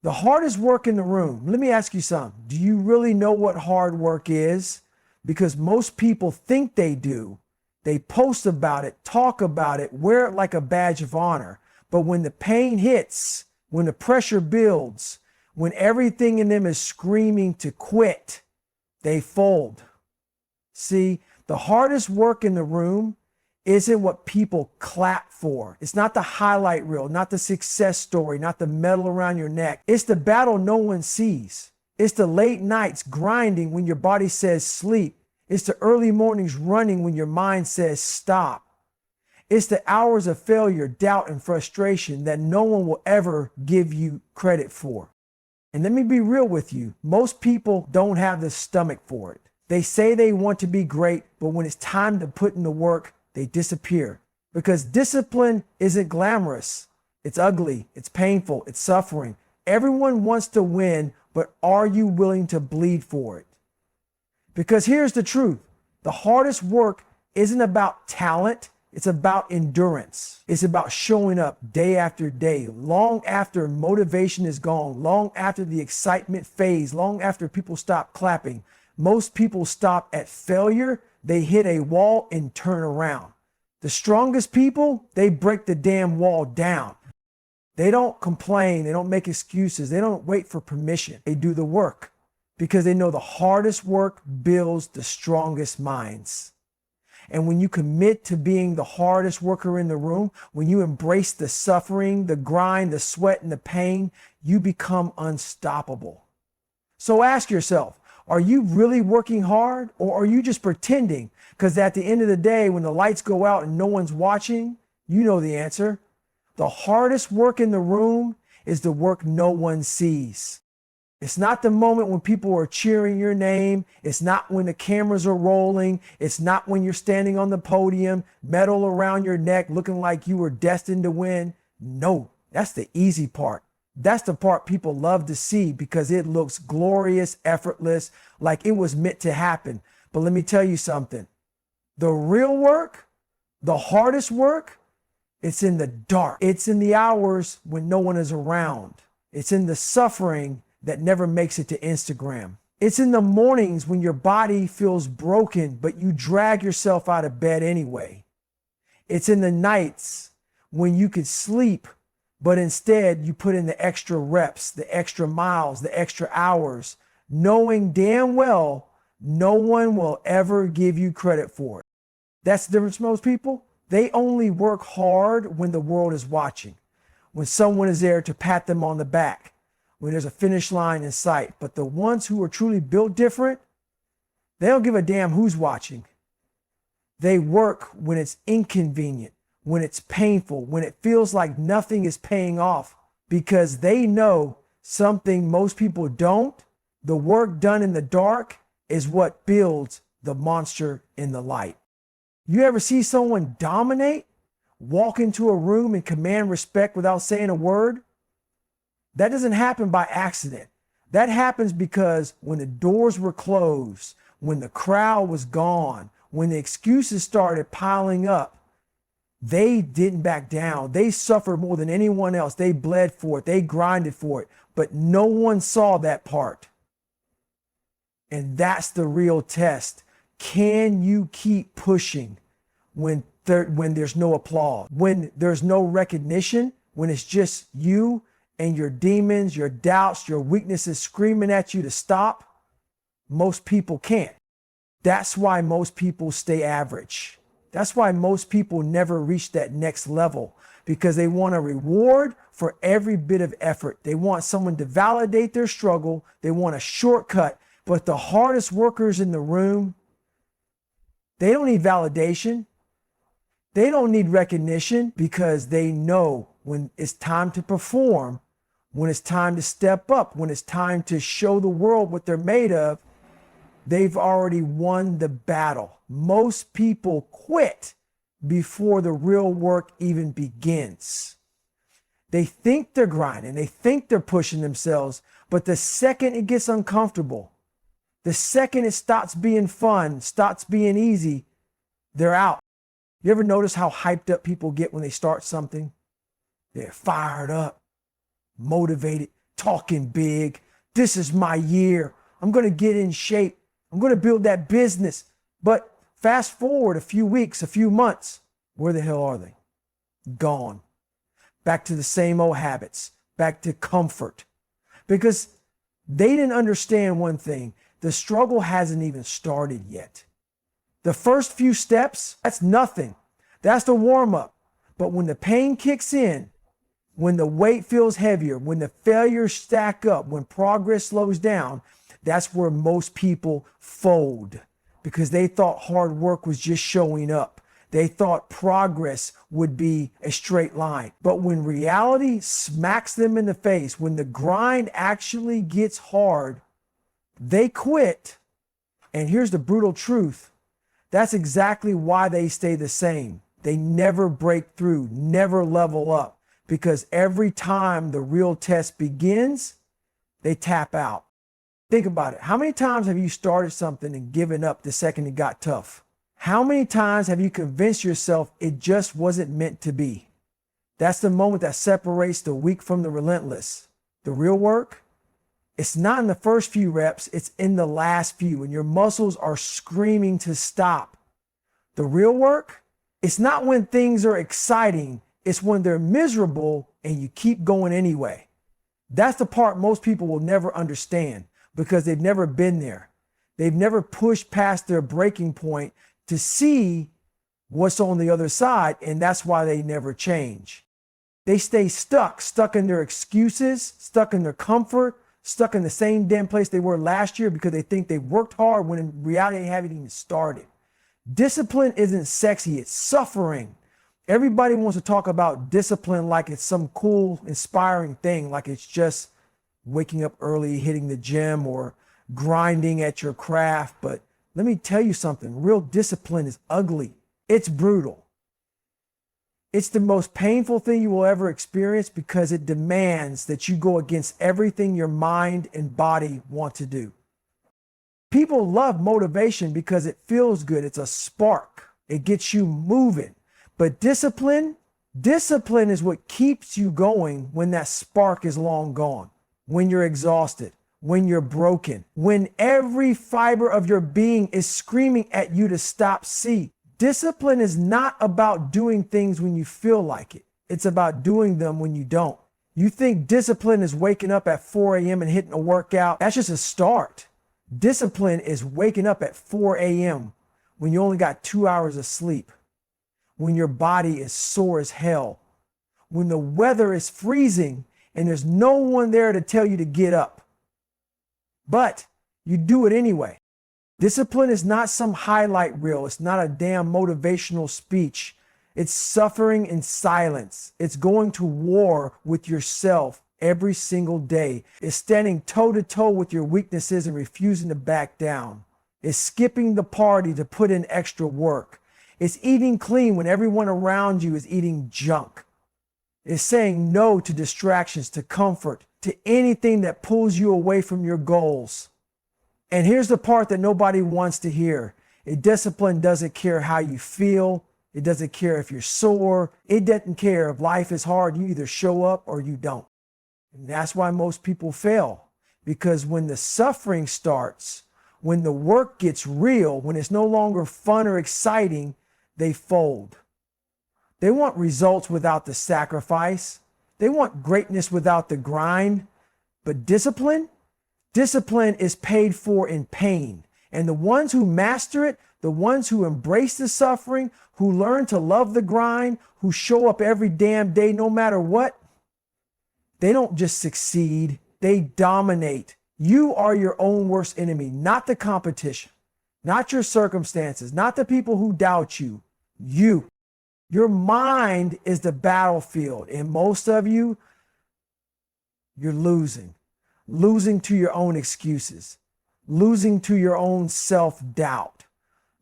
The hardest work in the room. Let me ask you something. Do you really know what hard work is? Because most people think they do. They post about it, talk about it, wear it like a badge of honor. But when the pain hits, when the pressure builds, when everything in them is screaming to quit, they fold. See, the hardest work in the room isn't what people clap for. It's not the highlight reel, not the success story, not the medal around your neck. It's the battle no one sees. It's the late nights grinding when your body says sleep. It's the early mornings running when your mind says stop. It's the hours of failure, doubt, and frustration that no one will ever give you credit for. And let me be real with you. Most people don't have the stomach for it. They say they want to be great, but when it's time to put in the work, they disappear. Because discipline isn't glamorous. It's ugly. It's painful. It's suffering. Everyone wants to win, but are you willing to bleed for it? Because here's the truth. The hardest work isn't about talent. It's about endurance. It's about showing up day after day, long after motivation is gone, long after the excitement fades, long after people stop clapping. Most people stop at failure. They hit a wall and turn around. The strongest people, they break the damn wall down. They don't complain. They don't make excuses. They don't wait for permission. They do the work because they know the hardest work builds the strongest minds. And when you commit to being the hardest worker in the room, when you embrace the suffering, the grind, the sweat, and the pain, you become unstoppable. So ask yourself, are you really working hard, or are you just pretending? Because at the end of the day, when the lights go out and no one's watching, you know the answer. The hardest work in the room is the work no one sees. It's not the moment when people are cheering your name. It's not when the cameras are rolling. It's not when you're standing on the podium, medal around your neck, looking like you were destined to win. No, that's the easy part. That's the part people love to see because it looks glorious, effortless, like it was meant to happen. But let me tell you something. The real work, the hardest work, it's in the dark. It's in the hours when no one is around. It's in the suffering that never makes it to Instagram. It's in the mornings when your body feels broken, but you drag yourself out of bed anyway. It's in the nights when you could sleep, but instead you put in the extra reps, the extra miles, the extra hours, knowing damn well no one will ever give you credit for it. That's the difference most people. They only work hard when the world is watching, when someone is there to pat them on the back, when there's a finish line in sight. But the ones who are truly built different, they don't give a damn who's watching. They work when it's inconvenient, when it's painful, when it feels like nothing is paying off, because they know something most people don't. The work done in the dark is what builds the monster in the light. You ever see someone dominate, walk into a room and command respect without saying a word? That doesn't happen by accident. That happens because when the doors were closed, when the crowd was gone, when the excuses started piling up, they didn't back down. They suffered more than anyone else. They bled for it. They grinded for it. But no one saw that part. And that's the real test. Can you keep pushing when there's no applause, when there's no recognition, when it's just you and your demons, your doubts, your weaknesses screaming at you to stop? Most people can't. That's why most people stay average. That's why most people never reach that next level, because they want a reward for every bit of effort. They want someone to validate their struggle. They want a shortcut. But the hardest workers in the room, they don't need validation. They don't need recognition, because they know when it's time to perform, when it's time to step up, when it's time to show the world what they're made of, they've already won the battle. Most people quit before the real work even begins. They think they're grinding, they think they're pushing themselves, but the second it gets uncomfortable, the second it stops being fun, stops being easy, they're out. You ever notice how hyped up people get when they start something? They're fired up, motivated talking big. This is my year. I'm going to get in shape. I'm going to build that business. But fast forward a few weeks, a few months, where the hell are they? Gone. Back to the same old habits, back to comfort. Because they didn't understand one thing. The struggle hasn't even started yet. The first few steps, that's nothing. That's the warm up. But when the pain kicks in, when the weight feels heavier, when the failures stack up, when progress slows down, that's where most people fold, because they thought hard work was just showing up. They thought progress would be a straight line. But when reality smacks them in the face, when the grind actually gets hard, they quit. And here's the brutal truth. That's exactly why they stay the same. They never break through, never level up, because every time the real test begins, they tap out. Think about it. How many times have you started something and given up the second it got tough? How many times have you convinced yourself it just wasn't meant to be? That's the moment that separates the weak from the relentless. The real work, it's not in the first few reps, it's in the last few, and your muscles are screaming to stop. The real work, it's not when things are exciting, it's when they're miserable and you keep going anyway. That's the part most people will never understand, because they've never been there. They've never pushed past their breaking point to see what's on the other side, and that's why they never change. They stay stuck in their excuses, stuck in their comfort, stuck in the same damn place they were last year because they think they worked hard when in reality they haven't even started. Discipline isn't sexy, it's suffering. Everybody wants to talk about discipline like it's some cool, inspiring thing, like it's just waking up early, hitting the gym, or grinding at your craft. But let me tell you something, real discipline is ugly. It's brutal. It's the most painful thing you will ever experience, because it demands that you go against everything your mind and body want to do. People love motivation because it feels good. It's a spark. It gets you moving. But discipline is what keeps you going when that spark is long gone, when you're exhausted, when you're broken, when every fiber of your being is screaming at you to stop. See, discipline is not about doing things when you feel like it. It's about doing them when you don't. You think discipline is waking up at 4 a.m. and hitting a workout. That's just a start. Discipline is waking up at 4 a.m. when you only got 2 hours of sleep, when your body is sore as hell, when the weather is freezing and there's no one there to tell you to get up. But you do it anyway. Discipline is not some highlight reel. It's not a damn motivational speech. It's suffering in silence. It's going to war with yourself every single day. It's standing toe to toe with your weaknesses and refusing to back down. It's skipping the party to put in extra work. It's eating clean when everyone around you is eating junk. It's saying no to distractions, to comfort, to anything that pulls you away from your goals. And here's the part that nobody wants to hear. Discipline doesn't care how you feel. It doesn't care if you're sore. It doesn't care if life is hard. You either show up or you don't. And that's why most people fail. Because when the suffering starts, when the work gets real, when it's no longer fun or exciting, they fold. They want results without the sacrifice. They want greatness without the grind. But discipline is paid for in pain. And the ones who master it, the ones who embrace the suffering, who learn to love the grind, who show up every damn day no matter what, they don't just succeed, they dominate. You are your own worst enemy, not the competition, not your circumstances, not the people who doubt you. You. Your mind is the battlefield, and most of you, you're losing. Losing to your own excuses, losing to your own self-doubt,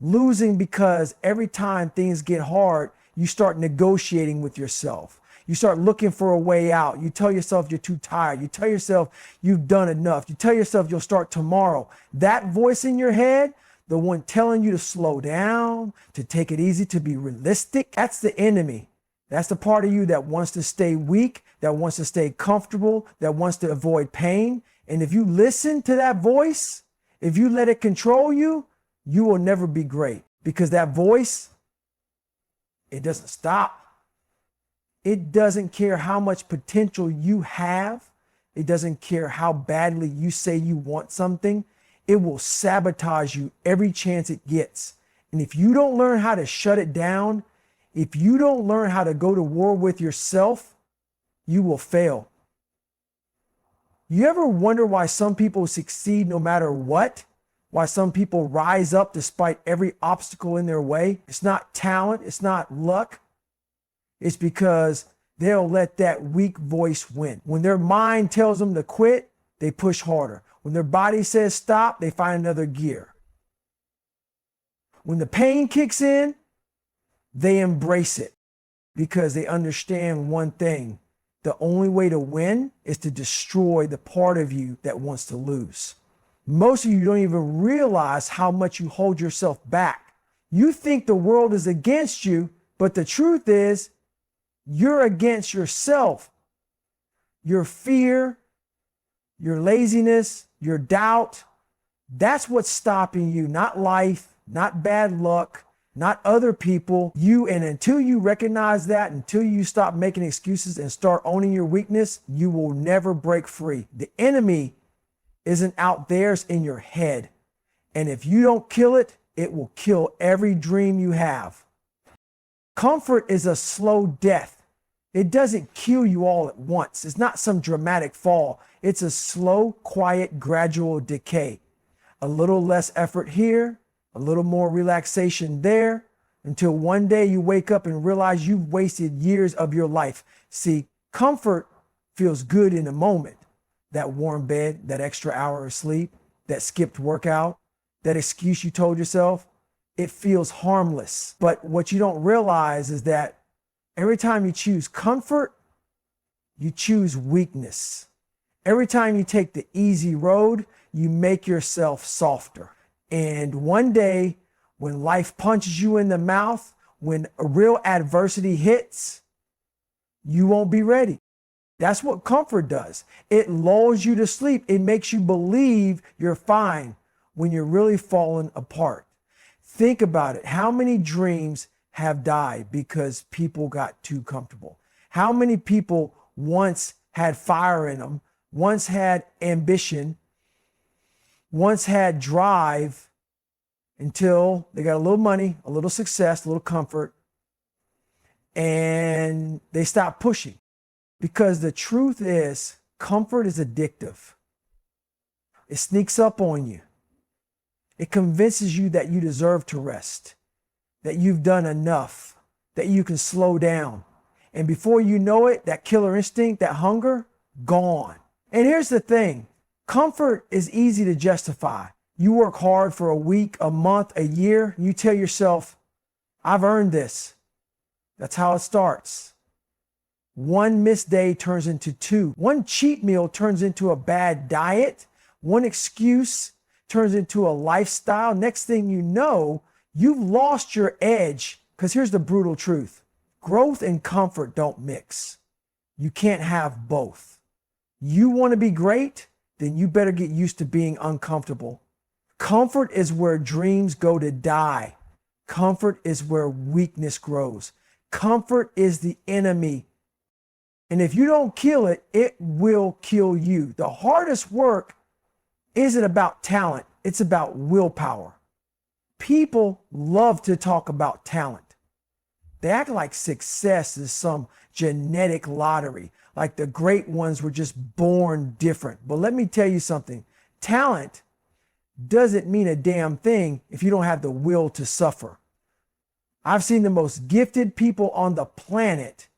losing because every time things get hard, you start negotiating with yourself. You start looking for a way out. You tell yourself you're too tired. You tell yourself you've done enough. You tell yourself you'll start tomorrow. That voice in your head, the one telling you to slow down, to take it easy, to be realistic, that's the enemy. That's the part of you that wants to stay weak, that wants to stay comfortable, that wants to avoid pain. And if you listen to that voice, if you let it control you, you will never be great, because that voice, it doesn't stop. It doesn't care how much potential you have. It doesn't care how badly you say you want something. It will sabotage you every chance it gets. And if you don't learn how to shut it down, if you don't learn how to go to war with yourself, you will fail. You ever wonder why some people succeed no matter what? Why some people rise up despite every obstacle in their way? It's not talent, it's not luck. It's because they'll let that weak voice win. When their mind tells them to quit, they push harder. When their body says stop, they find another gear. When the pain kicks in, they embrace it, because they understand one thing: the only way to win is to destroy the part of you that wants to lose. Most of you don't even realize how much you hold yourself back. You think the world is against you, but the truth is you're against yourself. Your fear, your laziness, your doubt, that's what's stopping you, not life, not bad luck, not other people, you. And until you recognize that, until you stop making excuses and start owning your weakness, you will never break free. The enemy isn't out there, it's in your head. And if you don't kill it, it will kill every dream you have. Comfort is a slow death. It doesn't kill you all at once. It's not some dramatic fall. It's a slow, quiet, gradual decay. A little less effort here, a little more relaxation there, until one day you wake up and realize you've wasted years of your life. See, comfort feels good in a moment. That warm bed, that extra hour of sleep, that skipped workout, that excuse you told yourself, it feels harmless. But what you don't realize is that every time you choose comfort, you choose weakness. Every time you take the easy road, you make yourself softer. And one day, when life punches you in the mouth, when a real adversity hits, you won't be ready. That's what comfort does. It lulls you to sleep. It makes you believe you're fine when you're really falling apart. Think about it. How many dreams have died because people got too comfortable? How many people once had fire in them, once had ambition, once had drive, until they got a little money, a little success, a little comfort, and they stopped pushing? Because the truth is, comfort is addictive. It sneaks up on you. It convinces you that you deserve to rest, that you've done enough, that you can slow down. And before you know it, that killer instinct, that hunger, gone. And here's the thing. Comfort is easy to justify. You work hard for a week, a month, a year, and you tell yourself, I've earned this. That's how it starts. One missed day turns into two. One cheat meal turns into a bad diet. One excuse turns into a lifestyle. Next thing you know, you've lost your edge. Because here's the brutal truth. Growth and comfort don't mix. You can't have both. You want to be great? Then you better get used to being uncomfortable. Comfort is where dreams go to die. Comfort is where weakness grows. Comfort is the enemy. And if you don't kill it, it will kill you. The hardest work isn't about talent. It's about willpower. People love to talk about talent. They act like success is some genetic lottery, like the great ones were just born different. But let me tell you something. Talent doesn't mean a damn thing if you don't have the will to suffer. I've seen the most gifted people on the planet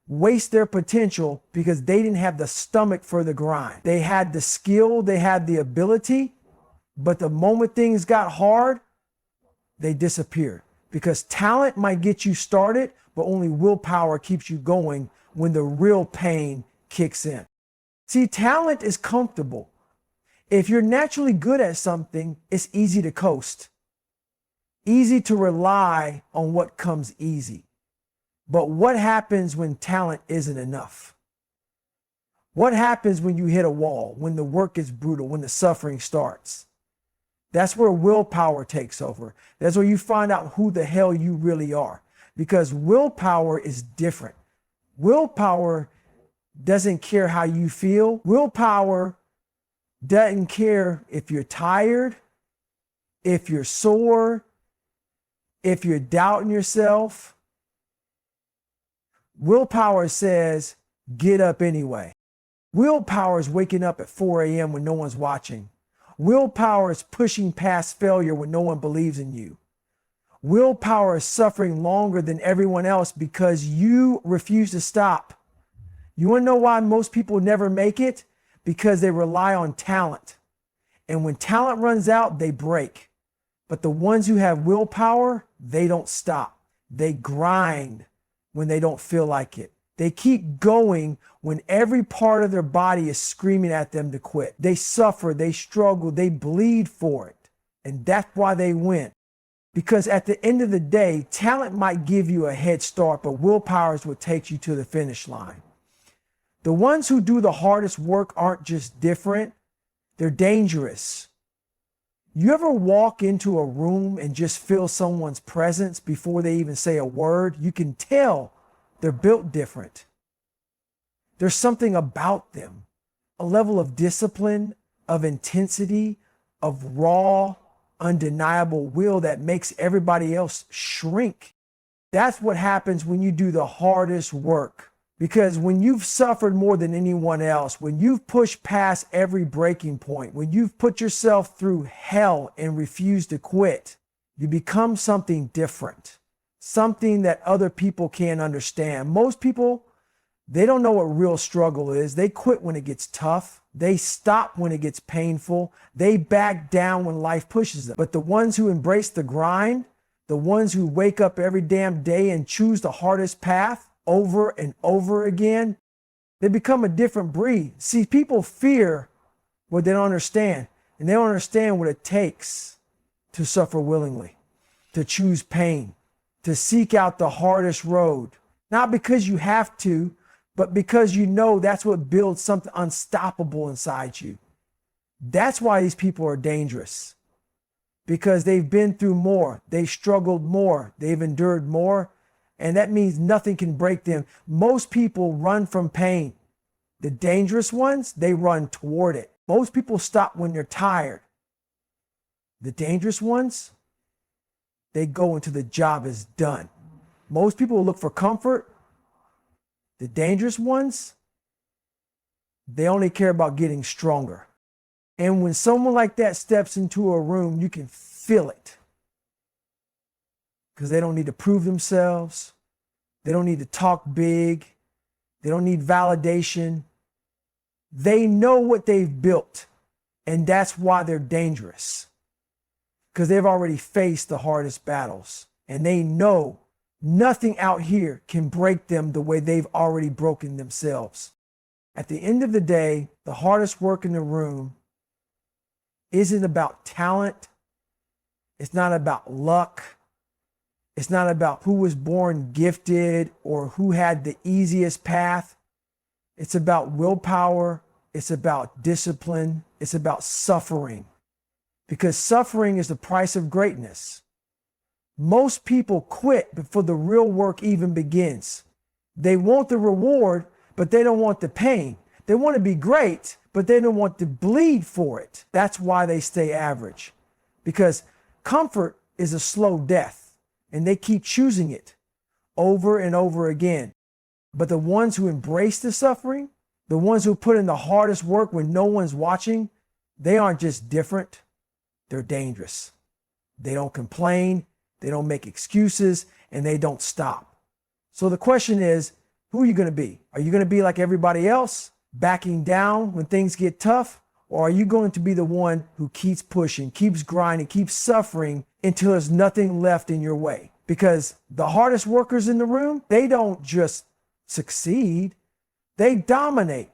waste their potential because they didn't have the stomach for the grind. They had the skill, they had the ability, but the moment things got hard, they disappeared. Because talent might get you started, but only willpower keeps you going when the real pain kicks in. See, talent is comfortable. If you're naturally good at something, it's easy to coast. Easy to rely on what comes easy. But what happens when talent isn't enough? What happens when you hit a wall, when the work is brutal, when the suffering starts? That's where willpower takes over. That's where you find out who the hell you really are. Because willpower is different. Willpower doesn't care how you feel. Willpower doesn't care if you're tired, if you're sore, if you're doubting yourself. Willpower says, get up anyway. Willpower is waking up at 4 a.m. when no one's watching. Willpower is pushing past failure when no one believes in you. Willpower is suffering longer than everyone else because you refuse to stop. You want to know why most people never make it? Because they rely on talent. And when talent runs out, they break. But the ones who have willpower, they don't stop. They grind when they don't feel like it. They keep going when every part of their body is screaming at them to quit. They suffer, they struggle, they bleed for it. And that's why they win. Because at the end of the day, talent might give you a head start, but willpower is what takes you to the finish line. The ones who do the hardest work aren't just different, they're dangerous. You ever walk into a room and just feel someone's presence before they even say a word? You can tell they're built different. There's something about them, a level of discipline, of intensity, of raw, undeniable will that makes everybody else shrink. That's what happens when you do the hardest work. Because when you've suffered more than anyone else, when you've pushed past every breaking point, when you've put yourself through hell and refused to quit, you become something different, something that other people can't understand. Most people, they don't know what real struggle is. They quit when it gets tough. They stop when it gets painful. They back down when life pushes them. But the ones who embrace the grind, the ones who wake up every damn day and choose the hardest path over and over again, they become a different breed. See, people fear what they don't understand, and they don't understand what it takes to suffer willingly, to choose pain, to seek out the hardest road, not because you have to, but because you know that's what builds something unstoppable inside you. That's why these people are dangerous, because they've been through more, they've struggled more, they've endured more, and that means nothing can break them. Most people run from pain. The dangerous ones, they run toward it. Most people stop when they're tired. The dangerous ones, they go until the job is done. Most people look for comfort. The dangerous ones, they only care about getting stronger. And when someone like that steps into a room, you can feel it. Because they don't need to prove themselves. They don't need to talk big. They don't need validation. They know what they've built, and that's why they're dangerous. Because they've already faced the hardest battles, and they know nothing out here can break them the way they've already broken themselves. At the end of the day, the hardest work in the room isn't about talent. It's not about luck. It's not about who was born gifted or who had the easiest path. It's about willpower. It's about discipline. It's about suffering. Because suffering is the price of greatness. Most people quit before the real work even begins. They want the reward, but they don't want the pain. They want to be great, but they don't want to bleed for it. That's why they stay average. Because comfort is a slow death. And they keep choosing it over and over again. But the ones who embrace the suffering, the ones who put in the hardest work when no one's watching, they aren't just different, they're dangerous. They don't complain, they don't make excuses, and they don't stop. So the question is, who are you going to be? Are you going to be like everybody else, backing down when things get tough? Or are you going to be the one who keeps pushing, keeps grinding, keeps suffering until there's nothing left in your way? Because the hardest workers in the room, they don't just succeed, they dominate.